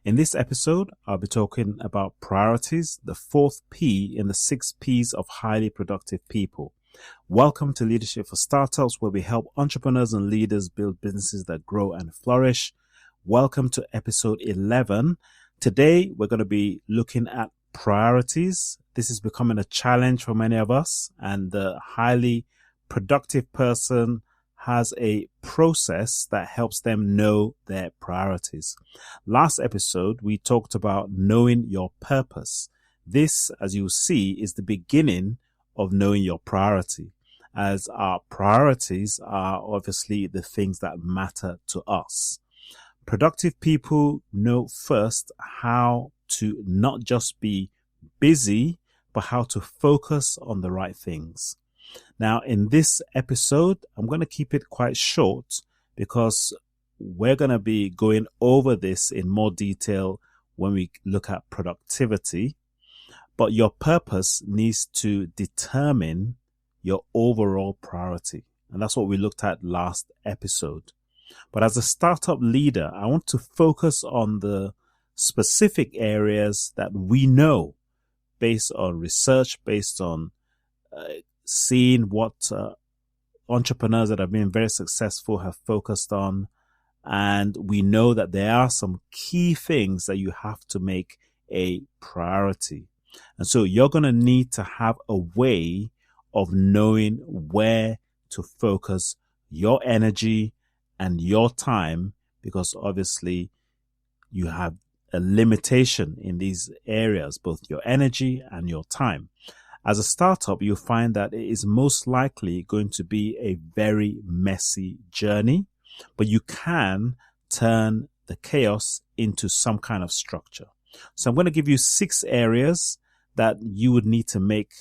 In this episode, I'll be talking about priorities, the fourth P in the 6 Ps of highly productive people. Welcome to Leadership for Startups, where we help entrepreneurs and leaders build businesses that grow and flourish. Welcome to episode 11. Today, we're going to be looking at priorities. This is becoming a challenge for many of us, and the highly productive person has a process that helps them know their priorities. Last episode, we talked about knowing your purpose. This, as you will see, is the beginning of knowing your priority, as our priorities are obviously the things that matter to us. Productive people know first how to not just be busy, but how to focus on the right things. Now, in this episode, I'm going to keep it quite short because we're going to be going over this in more detail when we look at productivity. But your purpose needs to determine your overall priority. And that's what we looked at last episode. But as a startup leader, I want to focus on the specific areas that we know based on research, based on seeing what entrepreneurs that have been very successful have focused on. And we know that there are some key things that you have to make a priority. And so you're going to need to have a way of knowing where to focus your energy and your time, because obviously you have a limitation in these areas, both your energy and your time. As a startup, you'll find that it is most likely going to be a very messy journey, but you can turn the chaos into some kind of structure. So I'm going to give you 6 areas that you would need to make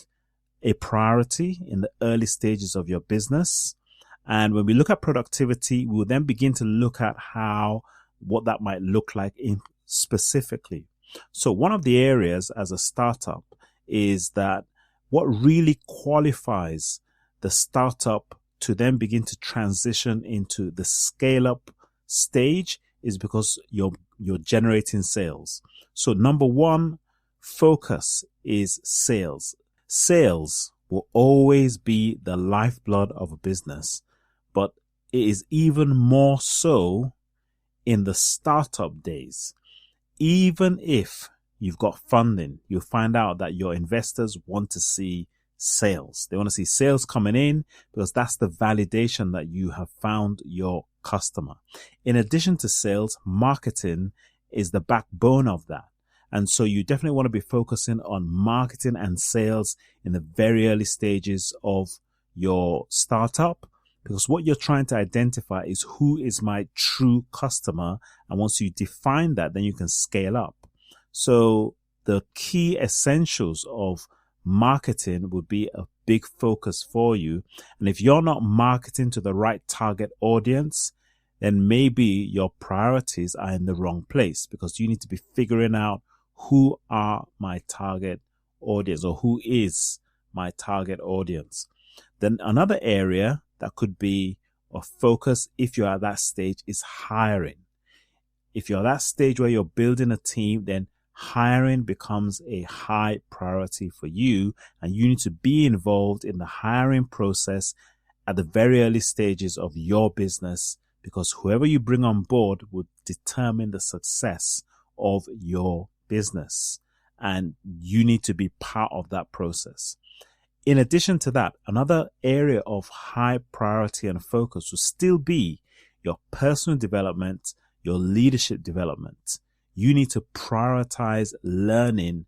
a priority in the early stages of your business. And when we look at productivity, we'll then begin to look at what that might look like specifically. So one of the areas as a startup is that what really qualifies the startup to then begin to transition into the scale up stage is because you're generating sales. So number one focus is sales. Sales will always be the lifeblood of a business, but it is even more so in the startup days. Even if you've got funding, you'll find out that your investors want to see sales. They want to see sales coming in because that's the validation that you have found your customer. In addition to sales, marketing is the backbone of that. And so you definitely want to be focusing on marketing and sales in the very early stages of your startup, because what you're trying to identify is who is my true customer. And once you define that, then you can scale up. So the key essentials of marketing would be a big focus for you. And if you're not marketing to the right target audience, then maybe your priorities are in the wrong place, because you need to be figuring out who are my target audience, or who is my target audience. Then another area that could be a focus if you're at that stage is hiring. If you're at that stage where you're building a team, then hiring becomes a high priority for you, and you need to be involved in the hiring process at the very early stages of your business, because whoever you bring on board would determine the success of your business, and you need to be part of that process. In addition to that, another area of high priority and focus will still be your personal development, your leadership development. You need to prioritize learning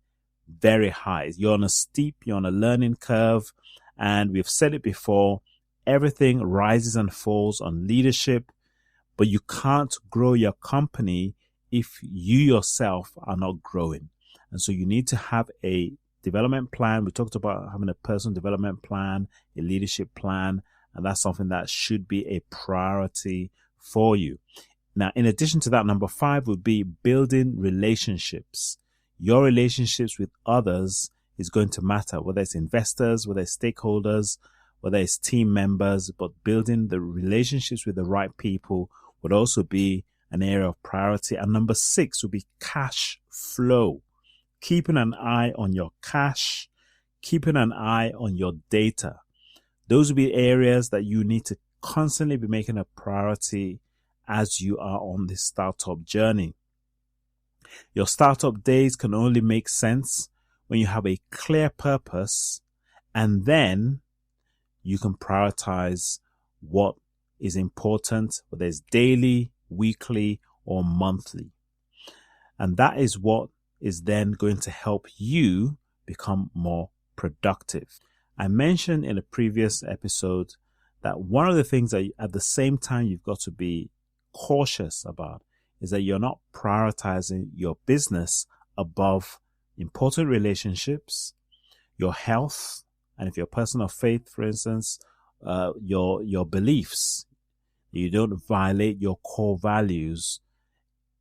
very high. You're on a learning curve. And we've said it before, everything rises and falls on leadership, but you can't grow your company if you yourself are not growing. And so you need to have a development plan. We talked about having a personal development plan, a leadership plan, and that's something that should be a priority for you. Now, in addition to that, number 5 would be building relationships. Your relationships with others is going to matter, whether it's investors, whether it's stakeholders, whether it's team members, but building the relationships with the right people would also be an area of priority. And number 6 would be cash flow. Keeping an eye on your cash, keeping an eye on your data. Those will be areas that you need to constantly be making a priority as you are on this startup journey. Your startup days can only make sense when you have a clear purpose, and then you can prioritize what is important, whether it's daily, weekly, or monthly. And that is what is then going to help you become more productive. I mentioned in a previous episode that one of the things that at the same time you've got to be cautious about is that you're not prioritizing your business above important relationships, your health, and if you're a person of faith, for instance, your beliefs. You don't violate your core values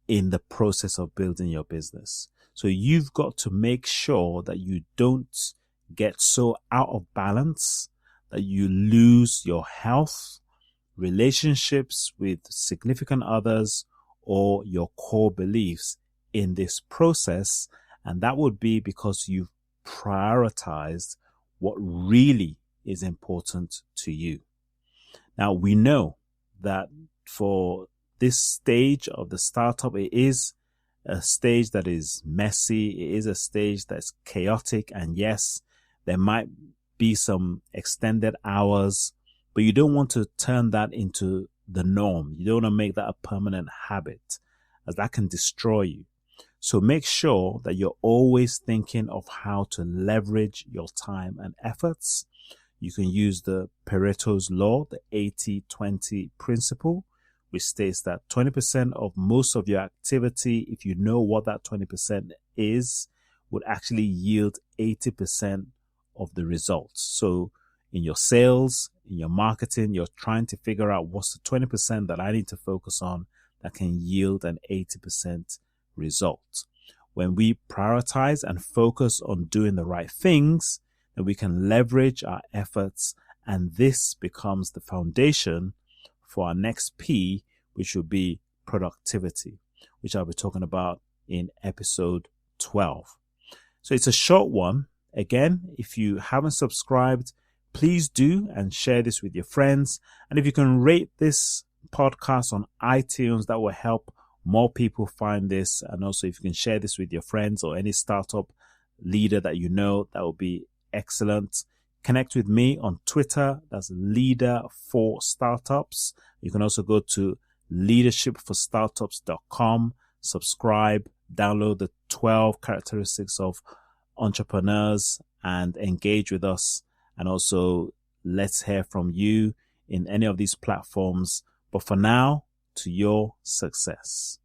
in the process of building your business. So you've got to make sure that you don't get so out of balance that you lose your health, relationships with significant others, or your core beliefs in this process. And that would be because you've prioritized what really is important to you. Now, we know that for this stage of the startup, it is a stage that is messy. It is a stage that's chaotic. And yes, there might be some extended hours, but you don't want to turn that into the norm. You don't want to make that a permanent habit, as that can destroy you. So make sure that you're always thinking of how to leverage your time and efforts. You can use the Pareto's law, the 80-20 principle, which states that 20% of most of your activity, if you know what that 20% is, would actually yield 80% of the results. So in your sales, in your marketing, you're trying to figure out what's the 20% that I need to focus on that can yield an 80% result. When we prioritize and focus on doing the right things, then we can leverage our efforts, and this becomes the foundation for our next P, which will be productivity, which I'll be talking about in episode 12. So it's a short one. Again, if you haven't subscribed, please do and share this with your friends. And if you can rate this podcast on iTunes, that will help more people find this. And also if you can share this with your friends or any startup leader that you know, that will be excellent. Connect with me on Twitter. That's Leader4Startups. You can also go to leadershipforstartups.com, subscribe, download the 12 characteristics of entrepreneurs and engage with us. And also let's hear from you in any of these platforms. But for now, to your success.